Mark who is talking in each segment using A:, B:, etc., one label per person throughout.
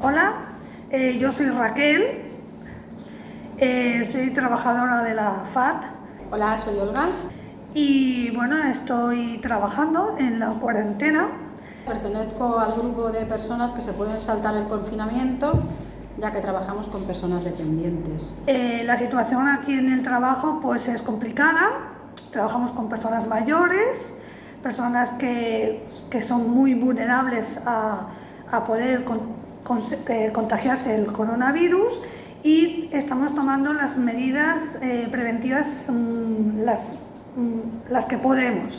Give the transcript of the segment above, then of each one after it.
A: Hola, yo soy Raquel, soy trabajadora de la FAT
B: Hola, soy Olga.
A: y bueno, estoy trabajando en la cuarentena.
B: Pertenezco al grupo de personas que se pueden saltar el confinamiento, ya que trabajamos con personas dependientes.
A: La situación aquí en el trabajo pues es complicada. Trabajamos con personas mayores, personas que son muy vulnerables a poder contagiarse el coronavirus, y estamos tomando las medidas preventivas, las que podemos.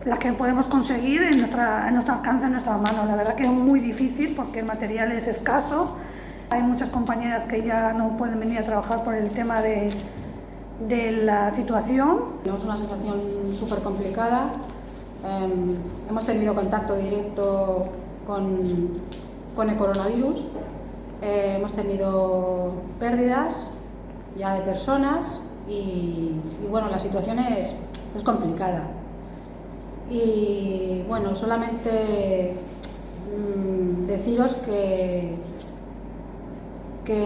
A: Las que podemos conseguir en nuestro alcance, en nuestra mano. La verdad que es muy difícil porque el material es escaso. Hay muchas compañeras que ya no pueden venir a trabajar por el tema de la situación.
B: Tenemos una situación súper complicada. Hemos tenido contacto directo con el coronavirus. Hemos tenido pérdidas ya de personas y bueno, la situación es complicada. Y bueno, solamente deciros que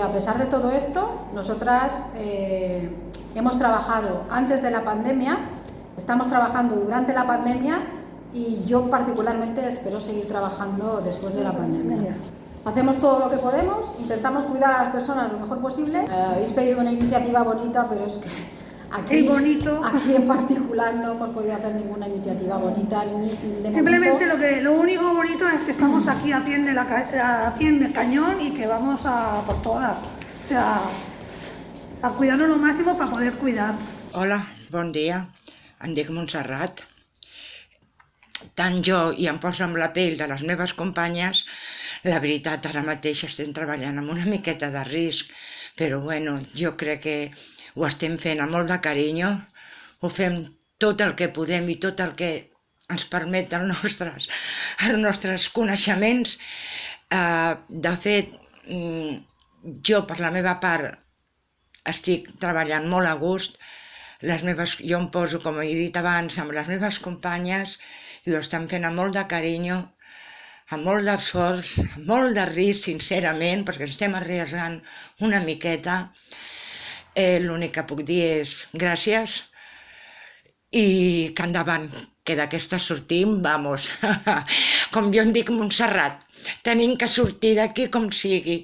B: a pesar de todo esto, nosotras hemos trabajado antes de la pandemia, estamos trabajando durante la pandemia y yo particularmente espero seguir trabajando después de la pandemia. Hacemos todo lo que podemos, intentamos cuidar a las personas lo mejor posible. Habéis pedido una iniciativa bonita, pero es que aquí en particular no hemos podido hacer ninguna iniciativa bonita.
A: Simplemente lo único bonito es que estamos aquí a pie del cañón y que vamos a por todas. O sea, a cuidarnos lo máximo para poder cuidar.
C: Hola, bon dia. Em dic Montserrat. Tant jo i em poso amb la pell de les meves companyes, la veritat, ara mateix estem treballant amb una miqueta de risc, però bueno, jo crec que ho estem fent amb molt de carinyo, ho fem tot el que podem i tot el que ens permet els nostres coneixements. De fet, jo per la meva part estic treballant molt a gust. Jo em poso, com he dit abans, amb les meves companyes i ho estan fent amb molt de carinyo, amb molt d'esforç, amb molt de risc, sincerament, perquè estem arriesgant una miqueta. L'únic que puc dir és gràcies i que endavant, que d'aquesta sortim, vamos, com jo em dic Montserrat, tenim que sortir d'aquí com sigui.